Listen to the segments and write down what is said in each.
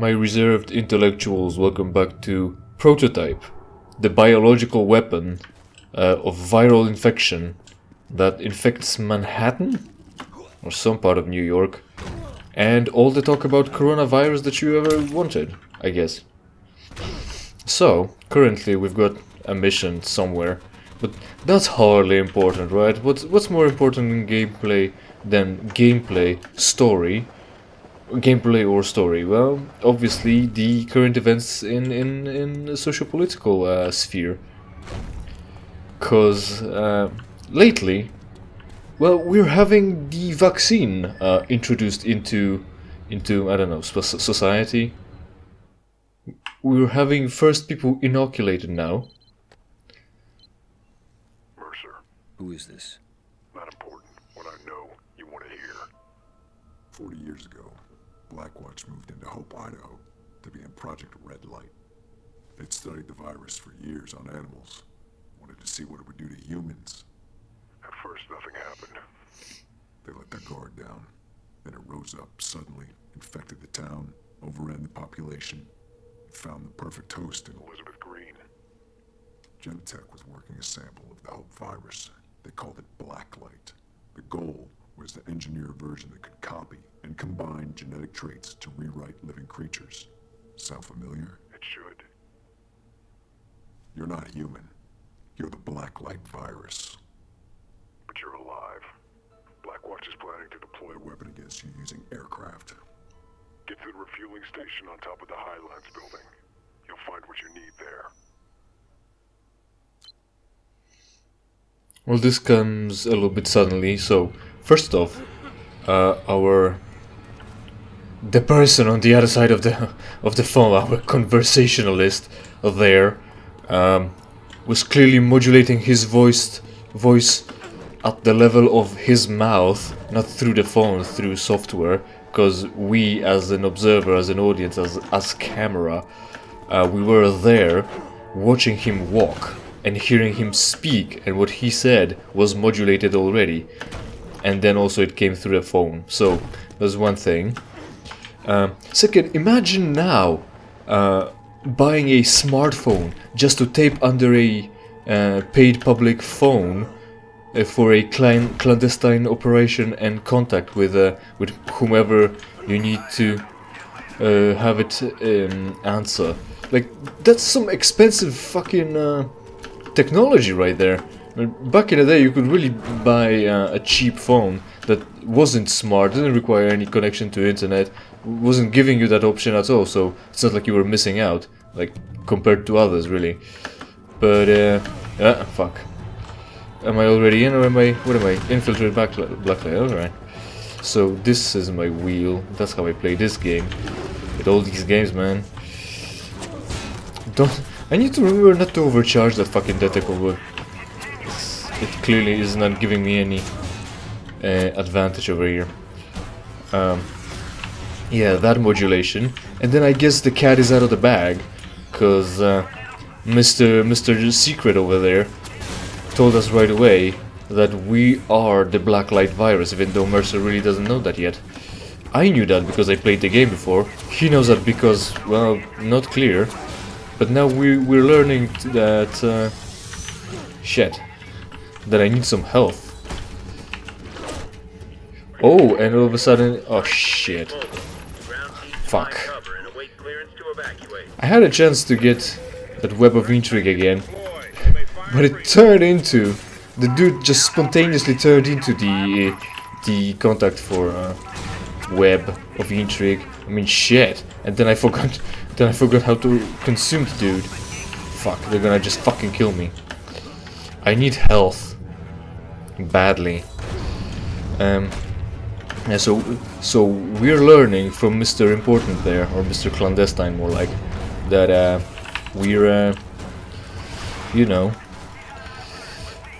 My reserved intellectuals, welcome back to Prototype, the biological weapon of viral infection that infects Manhattan, or some part of New York, and all the talk about coronavirus that you ever wanted, I guess. So, currently we've got a mission somewhere, but that's hardly important, right? What's more important in gameplay than gameplay or story? Well, obviously the current events in the socio-political sphere. Cause lately, well, we're having the vaccine introduced into I don't know, society. We're having first people inoculated now. Mercer. Who is this? Not important. What I know, you want to hear. 40 years ago, Blackwatch moved into Hope, Idaho, to be in Project Red Light. They'd studied the virus for years on animals. Wanted to see what it would do to humans. At first, nothing happened. They let their guard down. Then it rose up suddenly, infected the town, overran the population, and found the perfect host in Elizabeth Green. Genentech was working a sample of the Hope virus. They called it Blacklight. The goal was to engineer a version that could copy and combine genetic traits to rewrite living creatures. Sound familiar? It should. You're not human. You're the Blacklight virus. But you're alive. Blackwatch is planning to deploy A weapon against you using aircraft. Get to the refueling station on top of the Highlands building. You'll find what you need there. Well, this comes a little bit suddenly. So, first off, the person on the other side of the phone, our conversationalist there, was clearly modulating his voice at the level of his mouth, not through the phone, through software. Because we, as an observer, as an audience, as camera, we were there watching him walk and hearing him speak, and what he said was modulated already, and then also it came through the phone. So that's one thing. Second, imagine now buying a smartphone just to tape under a paid public phone for a clandestine operation and contact with whomever you need to have it answer. Like, that's some expensive fucking technology right there. Back in the day, you could really buy a cheap phone that wasn't smart, didn't require any connection to internet, wasn't giving you that option at all, so it's not like you were missing out, like, compared to others, really. But, fuck. Am I already in, or what am I? Infiltrate Blacklight, alright. So, this is my wheel, that's how I play this game. With all these games, man. I need to remember not to overcharge that fucking tentacle, but it clearly is not giving me any advantage over here. Yeah, that modulation. And then I guess the cat is out of the bag, cause Mr. Secret over there told us right away that we are the Blacklight virus, even though Mercer really doesn't know that yet. I knew that because I played the game before. He knows that because, well, not clear. But now we're learning that shit, that I need some health. Oh, and all of a sudden, oh shit. Fuck. I had a chance to get that web of intrigue again, but it turned into, the dude just spontaneously turned into the contact for web of intrigue. I mean, shit. And then I forgot how to consume the dude. Fuck, they're gonna just fucking kill me. I need health badly. Yeah, so we're learning from Mr. Important there, or Mr. Clandestine more like, that we're you know,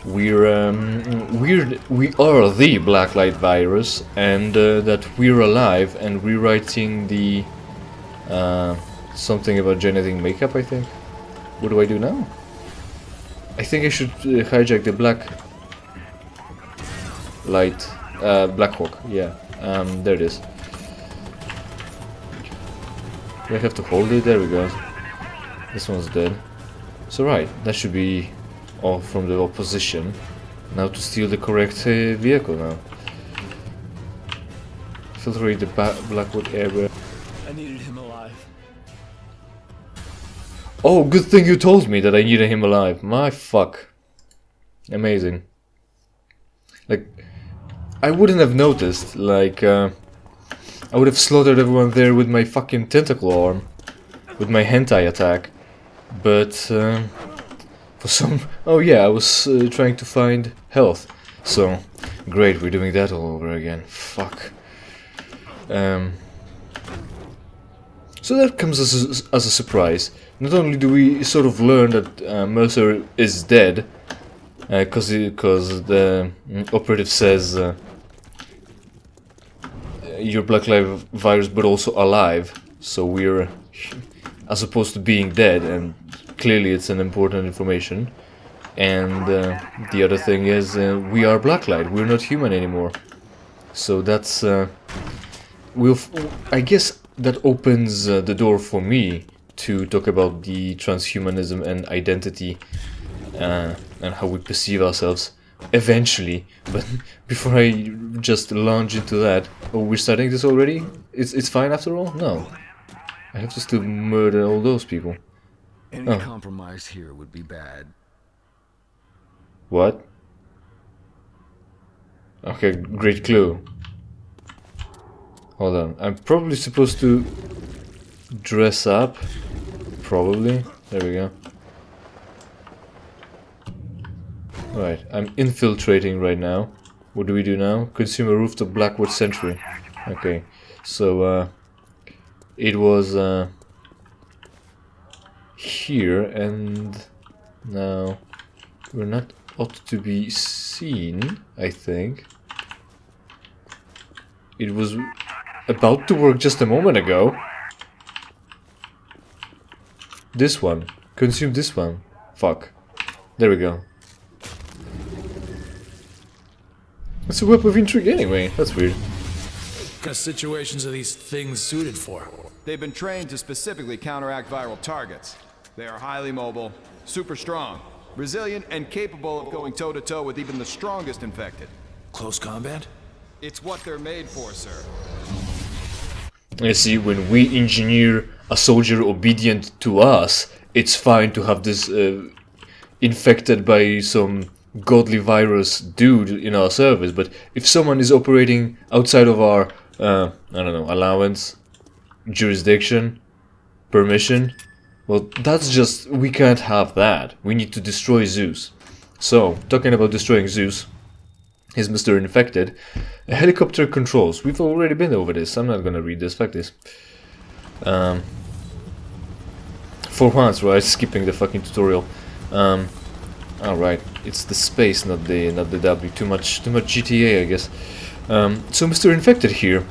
we are the Blacklight virus, and that we're alive and rewriting the something about genetic makeup, I think. What do I do now? I think I should hijack the Blackhawk, yeah. There it is. Do I have to hold it? There we go. This one's dead. So right, that should be all from the opposition. Now to steal the correct vehicle now. Filtrate the Blackwood area. I needed him alive. Oh, good thing you told me that I needed him alive. My fuck. Amazing. Like, I wouldn't have noticed. Like, I would have slaughtered everyone there with my fucking tentacle arm. With my hentai attack. But, for some... Oh yeah, I was trying to find health. So, great, we're doing that all over again. Fuck. So that comes as a surprise. Not only do we sort of learn that Mercer is dead, because the operative says you're Black Lives virus, but also alive. So we're, as opposed to being dead, and clearly it's an important information. And the other thing is we are Blacklight. We're not human anymore. So that's I guess that opens the door for me to talk about the transhumanism and identity and how we perceive ourselves eventually. But before I just launch into that, oh, we're starting this already? It's fine after all? No, I have to still murder all those people. Any compromise here would be bad. What? Okay, great clue. Hold on, I'm probably supposed to dress up. Probably. There we go. Right, I'm infiltrating right now. What do we do now? Consume a rooftop Blackwood Century. Okay, so it was here, and now we're not ought to be seen, I think. It was about to work just a moment ago. This one. Consume this one. Fuck. There we go. It's a web of intrigue anyway. That's weird. What kind of situations are these things suited for? They've been trained to specifically counteract viral targets. They are highly mobile, super strong, resilient, and capable of going toe-to-toe with even the strongest infected. Close combat? It's what they're made for, sir. You see, when we engineer a soldier obedient to us, it's fine to have this infected by some godly virus dude in our service. But if someone is operating outside of our, I don't know, allowance, jurisdiction, permission, well, that's just, we can't have that. We need to destroy Zeus. So, talking about destroying Zeus, is Mr. Infected. Helicopter controls. We've already been over this. I'm not gonna read this. Fuck this. For once, right? Skipping the fucking tutorial. Alright. It's the space, not the W. Too much GTA, I guess. So Mr. Infected here.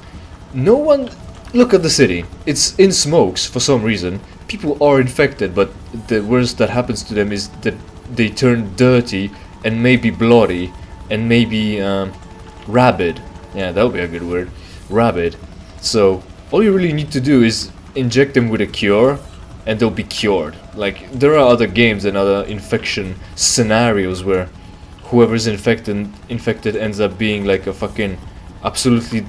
No one... Look at the city. It's in smokes for some reason. People are infected, but the worst that happens to them is that they turn dirty and maybe bloody. And maybe rabid. Yeah, that would be a good word. Rabid. So all you really need to do is inject them with a cure, and they'll be cured. Like, there are other games and other infection scenarios where whoever's infected ends up being like a fucking absolutely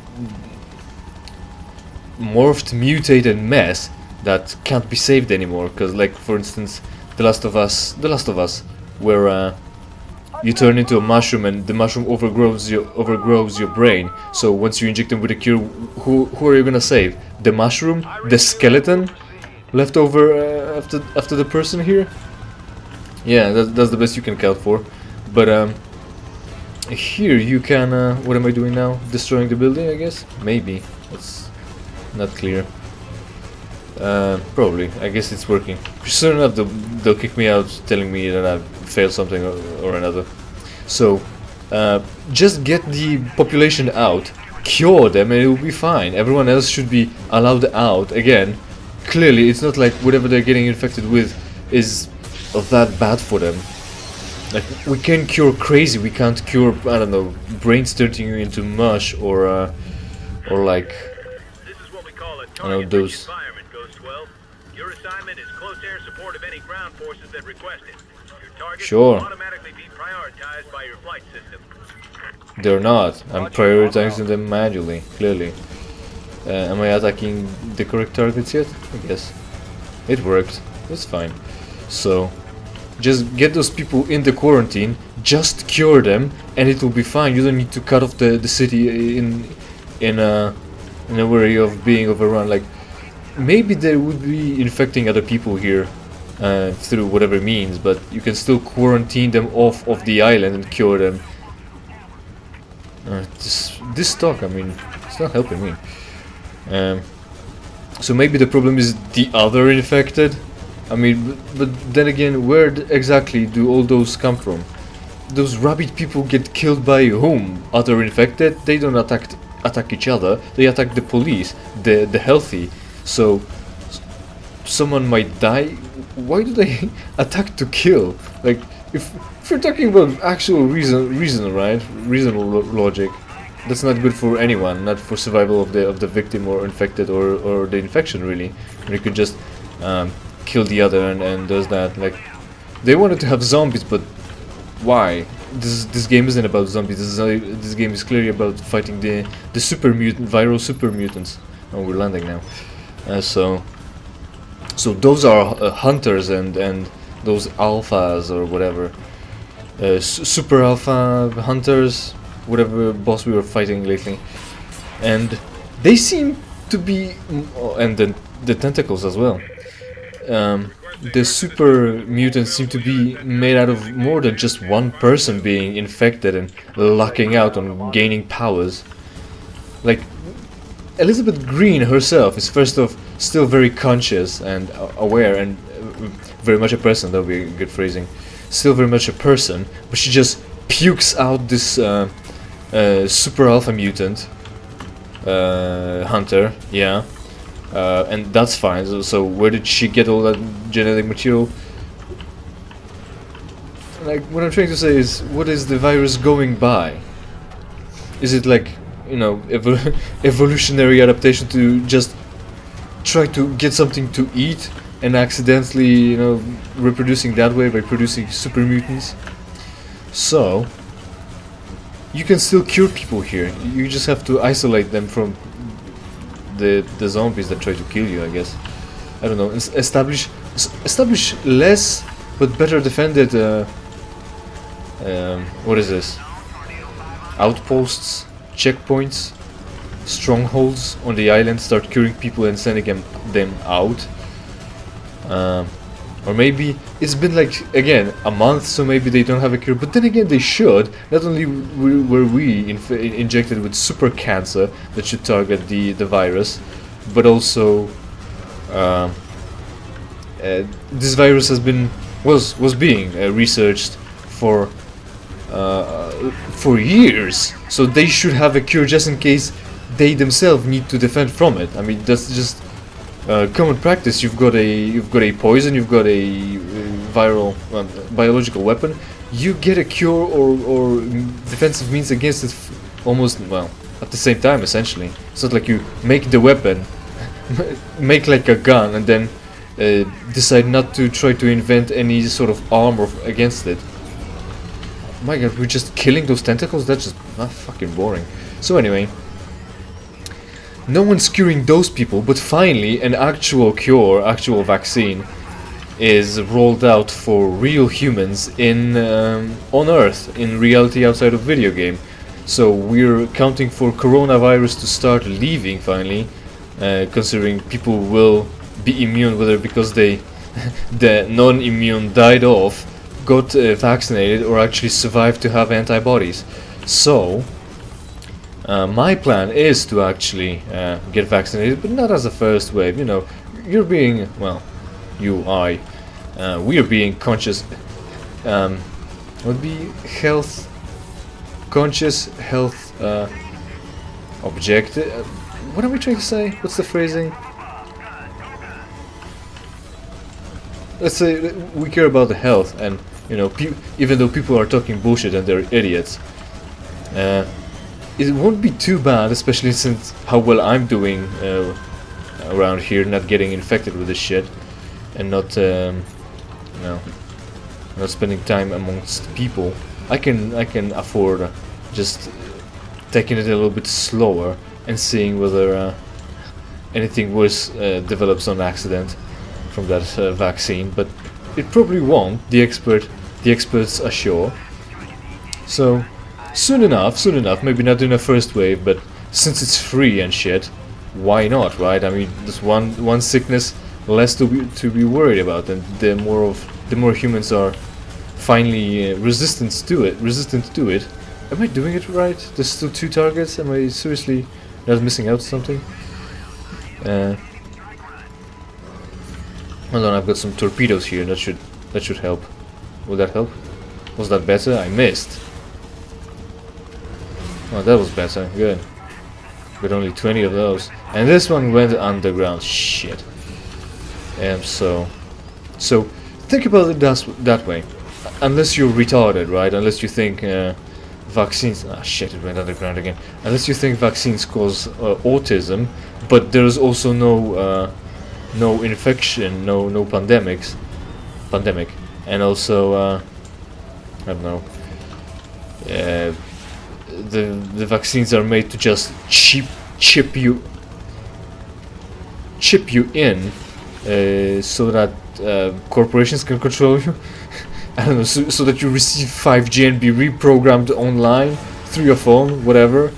morphed, mutated mess that can't be saved anymore. Because, like, for instance, The Last of Us, where you turn into a mushroom and the mushroom overgrows your brain. So once you inject them with a cure, who are you gonna save? The mushroom? The skeleton left over after the person here? Yeah, that's the best you can count for. But here you can. What am I doing now? Destroying the building, I guess. Maybe it's not clear. Probably. I guess it's working. Soon enough, they'll kick me out, telling me that I failed something or another. So, just get the population out, cure them, and it will be fine. Everyone else should be allowed out. Again, clearly, it's not like whatever they're getting infected with is that bad for them. Like, we can cure crazy. We can't cure, I don't know, brains turning you into mush or like, I don't know, those. Your assignment is close air support of any ground forces that request it. Your targets Sure. will automatically be prioritized by your flight system. They're not. I'm prioritizing them manually, clearly. Am I attacking the correct targets yet? I guess. It worked. That's fine. So, just get those people in the quarantine, just cure them, and it will be fine. You don't need to cut off the city in a worry of being overrun. Like, maybe they would be infecting other people here through whatever means, but you can still quarantine them off of the island and cure them. This talk, I mean, it's not helping me. So maybe the problem is the other infected. I mean, but then again, where exactly do all those come from? Those rabid people get killed by whom? Other infected? They don't attack each other. They attack the police, the healthy. So someone might die. Why do they attack to kill? Like, if you're talking about actual reason, right? Reasonable logic. That's not good for anyone, not for survival of the victim or infected or the infection really. And you could just kill the other and does that. Like, they wanted to have zombies, but why? This game isn't about zombies. This game is clearly about fighting the super mutant, viral super mutants. Oh, we're landing now. So those are hunters and those alphas or whatever. Super alpha hunters, whatever boss we were fighting lately, and they seem to be, and the tentacles as well. The super mutants seem to be made out of more than just one person being infected and lucking out on gaining powers. Like, Elizabeth Green herself is first off still very conscious and aware and very much a person. That would be a good phrasing. Still very much a person, but she just pukes out this super alpha mutant hunter, yeah, and that's fine. So where did she get all that genetic material? Like, what I'm trying to say is, what is the virus going by? Is it like, you know, evolutionary adaptation to just try to get something to eat and accidentally, you know, reproducing that way by producing super mutants? So you can still cure people here. You just have to isolate them from the zombies that try to kill you, I guess. I don't know. Establish less but better defended. What is this? Outposts, checkpoints, strongholds on the island. Start curing people and sending them out. Or maybe it's been like, again, a month, so maybe they don't have a cure, but then again they should. Not only were we injected with super cancer that should target the virus, but also this virus was being researched for years, so they should have a cure just in case they themselves need to defend from it. I mean, that's just common practice. You've got a poison, you've got a viral biological weapon. You get a cure or defensive means against it almost, well, at the same time, essentially. It's not like you make the weapon, make like a gun, and then decide not to try to invent any sort of armor against it. My god, we're just killing those tentacles? That's just fucking boring. So anyway, no one's curing those people, but finally an actual cure, actual vaccine is rolled out for real humans in on Earth, in reality outside of video game. So we're counting for coronavirus to start leaving finally, considering people will be immune, whether because they the non-immune died off, got vaccinated, or actually survived to have antibodies. So my plan is to actually get vaccinated, but not as a first wave. You know, you're being, well, we are being conscious. Would be health conscious, health objective. What are we trying to say? What's the phrasing? Let's say we care about the health, and you know, even though people are talking bullshit and they're idiots, it won't be too bad, especially since how well I'm doing around here, not getting infected with this shit. and not no, not spending time amongst people, I can afford just taking it a little bit slower and seeing whether anything worse develops on accident from that vaccine. But it probably won't. The experts are sure. So soon enough, maybe not in the first wave, but since it's free and shit, why not, right? I mean, there's one sickness less to be worried about, and the more humans are finally resistant to it. Am I doing it right? There's still 2 targets. Am I seriously not missing out something? Hold on, I've got some torpedoes here. That should help. Will that help? Was that better? I missed. Oh, that was better. Good. But only 20 of those. And this one went underground. Shit. So think about it that way. Unless you're retarded, right? Unless you think vaccines... Ah, shit, it went underground again. Unless you think vaccines cause autism, but there's also no infection, no pandemic, and also I don't know. The vaccines are made to just chip you in, so that corporations can control you. I don't know, so that you receive 5G and be reprogrammed online through your phone, whatever.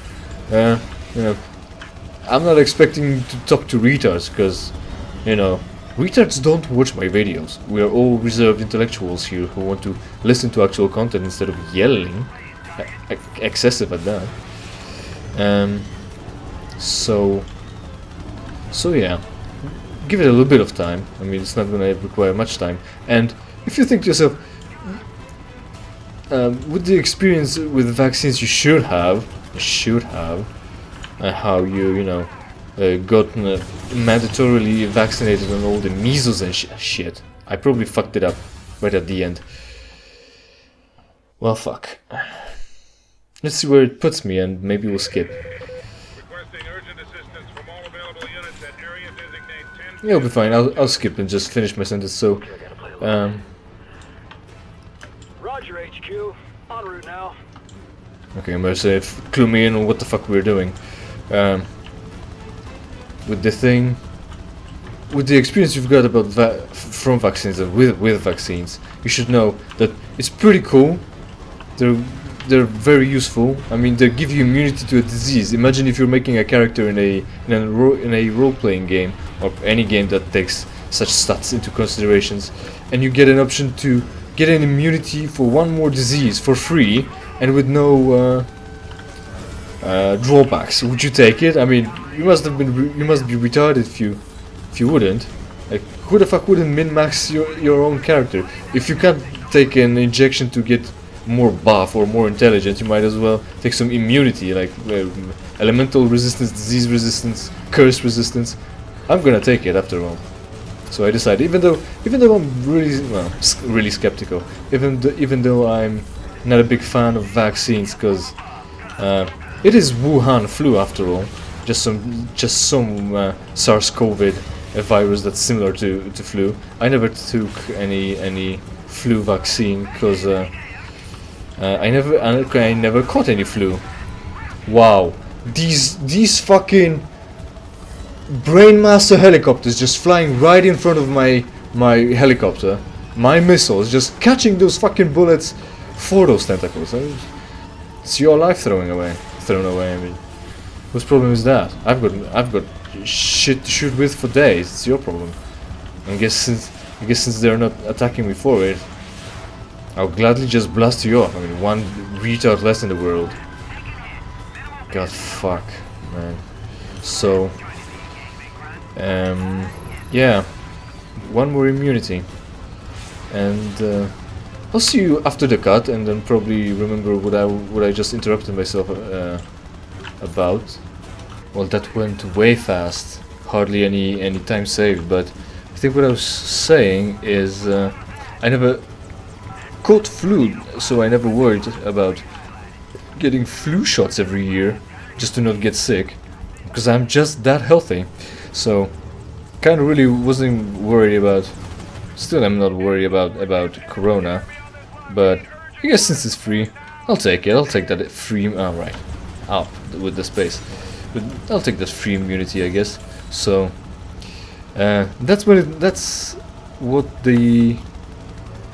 You know, I'm not expecting to talk to retards, because, you know, retards don't watch my videos. We are all reserved intellectuals here who want to listen to actual content instead of yelling. Excessive at that. So yeah, give it a little bit of time. I mean, it's not gonna require much time. And if you think to yourself, with the experience with vaccines you should have, how you know, gotten mandatorily vaccinated on all the measles and shit. I probably fucked it up right at the end. Well, fuck. Let's see where it puts me, and maybe we'll skip. Requesting urgent assistance from all available units at area designate 10. Yeah, it'll be fine. I'll skip and just finish my sentence. So, Roger, HQ. En route now. okay, Mercer, clue me in on what the fuck we're doing. With the experience you've got about from vaccines and with vaccines, you should know that it's pretty cool. They're very useful. I mean, they give you immunity to a disease. Imagine if you're making a character in a role-playing game, or any game that takes such stats into considerations, and you get an option to get an immunity for one more disease for free and with no drawbacks. Would you take it? I mean, you must be retarded if you wouldn't. Like, who the fuck wouldn't min-max your own character? If you can't take an injection to get more buff or more intelligent, you might as well take some immunity, like elemental resistance, disease resistance, curse resistance. I'm gonna take it after all. So I decided, even though I'm really skeptical, even though I'm not a big fan of vaccines, because it is Wuhan Flu after all, just some SARS-CoV virus that's similar to flu. I never took any flu vaccine because I never caught any flu. Wow, these fucking Brainmaster helicopters just flying right in front of my helicopter. My missiles just catching those fucking bullets for those tentacles. It's your life thrown away. I mean, whose problem is that? I've got shit to shoot with for days. It's your problem. I guess since they're not attacking me for it, I'll gladly just blast you off. I mean, one retard less in the world. God, fuck, man. So, yeah, one more immunity, and I'll see you after the cut, and then probably remember what I just interrupted myself about. Well, that went way fast. Hardly any time saved. But I think what I was saying is I never caught flu, so I never worried about getting flu shots every year just to not get sick, because I'm just that healthy. So kind of really wasn't worried about Still, I'm not worried about Corona, but I guess since it's free, I'll take it. I'll take that free. Oh, right, up with the space, but I'll take that free immunity, I guess. So that's what the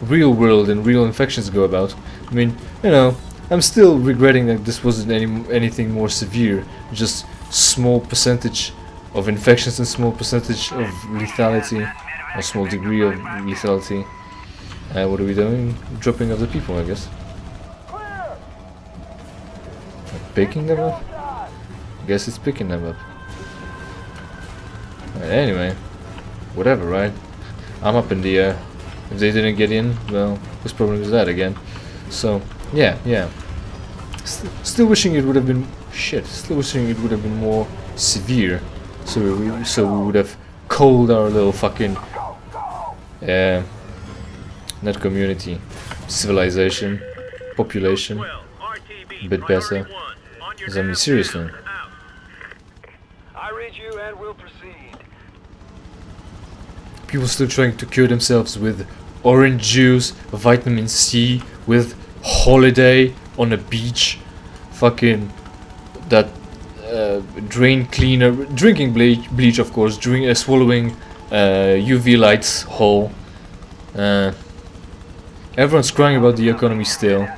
real world and real infections go about. I mean, you know, I'm still regretting that this wasn't anything more severe. Just small percentage of infections and small percentage of lethality, a small degree of lethality. What are we doing? Dropping other people, I guess. Picking them up? I guess it's picking them up. Anyway, whatever, right? I'm up in the air. If they didn't get in, well, whose problem is that again? So, yeah. Still wishing it would have been Still wishing it would have been more severe. So we would have culled our little fucking not community, civilization, population a bit better. I mean, seriously. I read you and will proceed. People still trying to cure themselves with orange juice, vitamin C, with holiday on a beach, fucking that drain cleaner, drinking bleach of course, swallowing UV lights whole. Everyone's crying about the economy still.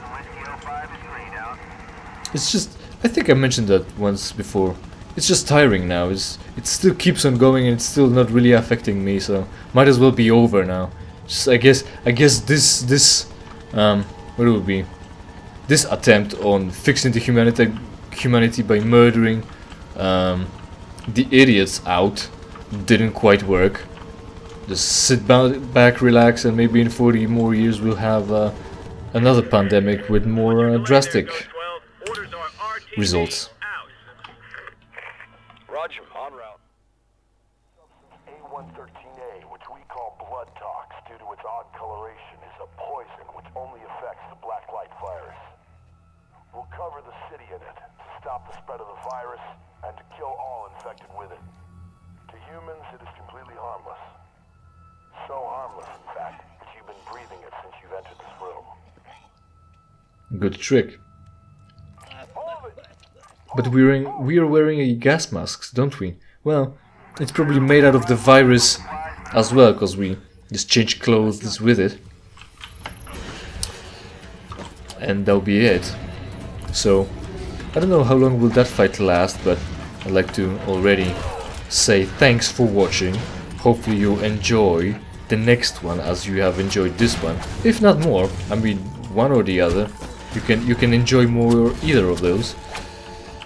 It's just, I think I mentioned that once before. It's just tiring now. It still keeps on going and it's still not really affecting me, so might as well be over now. Just, I guess this what it would be? This attempt on fixing the humanity by murdering the idiots out didn't quite work. Just sit back, relax, and maybe in 40 more years we'll have another pandemic with more drastic results. Roger, en route. A113A, which we call blood tox due to its odd coloration, is a poison which only affects the black light virus. We'll cover the city in it to stop the spread of the virus and to kill all infected with it. To humans, it is completely harmless. So harmless, in fact, that you've been breathing it since you've entered this room. Good trick. But we are wearing a gas masks, don't we? Well, it's probably made out of the virus as well, because we just change clothes with it. And that'll be it. So, I don't know how long will that fight last, but I'd like to already say thanks for watching. Hopefully you enjoy the next one as you have enjoyed this one. If not more, I mean one or the other. You can enjoy more or either of those.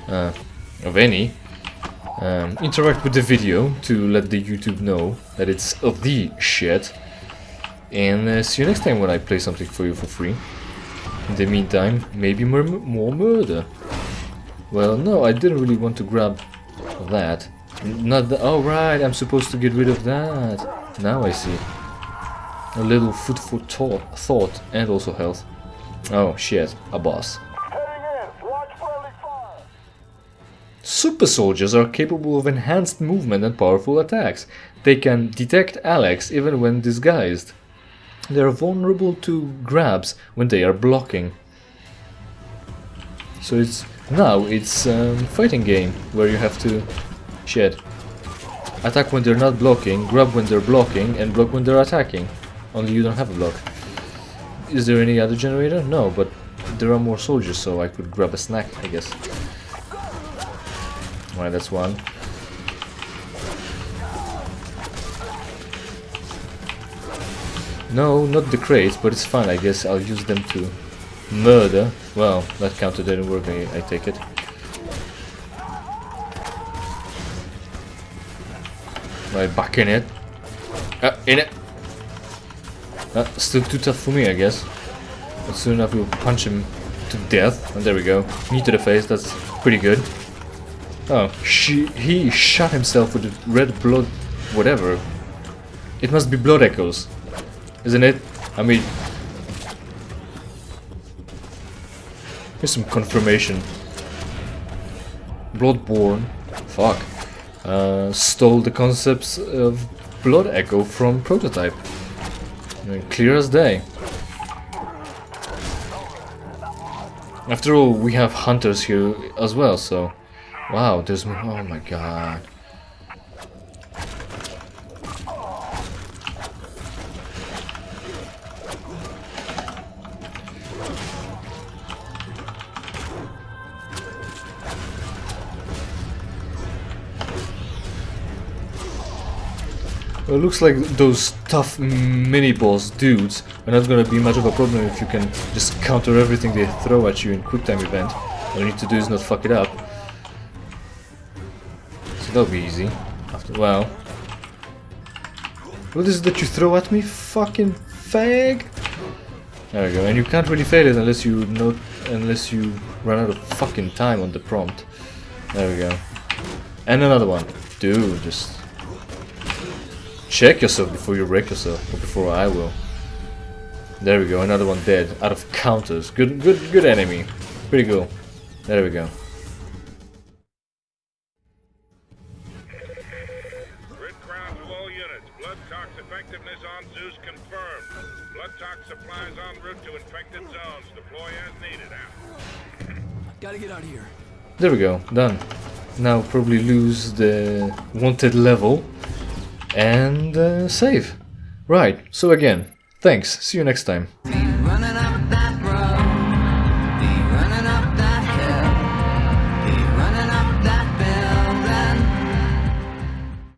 Of any. Interact with the video to let the YouTube know that it's of the shit. And see you next time when I play something for you for free. In the meantime, maybe more murder. Well, no, I didn't really want to grab that. Not the. Oh right, I'm supposed to get rid of that. Now I see. A little food for thought and also health. Oh shit, a boss. Super soldiers are capable of enhanced movement and powerful attacks. They can detect Alex even when disguised. They are vulnerable to grabs when they are blocking. So it's fighting game where you have to attack when they're not blocking, grab when they're blocking, and block when they're attacking. Only you don't have a block. Is there any other generator? No, but there are more soldiers, so I could grab a snack, I guess. Alright, that's one. No, not the crates, but it's fine, I guess I'll use them to murder. Well, that counter didn't work, I take it. Right, back in it. In it! Still too tough for me, I guess. But soon enough we'll punch him to death. And there we go. Knee to the face, that's pretty good. Oh, he shot himself with red blood, whatever. It must be blood echoes, isn't it? I mean, here's some confirmation. Bloodborne, fuck, stole the concepts of blood echo from Prototype. Clear as day. After all, we have hunters here as well, so... Wow, there's... Oh my god. Well, it looks like those tough mini-boss dudes are not gonna be much of a problem if you can just counter everything they throw at you in quick time event. All you need to do is not fuck it up. So that'll be easy. After a while. What is it that you throw at me? Fucking fag! There we go, and you can't really fail it unless you run out of fucking time on the prompt. There we go. And another one. Dude, just check yourself before you wreck yourself, or before I will. There we go, another one dead, out of counters. Good enemy. Pretty cool. There we go. Grid crown to all units. Blood tox effectiveness on Zeus confirmed. Blood tox supplies en route to infected zones. Deploy as needed. Out. Gotta get out of here. There we go, done. Now probably lose the wanted level and save. Right, so again, thanks, see you next time.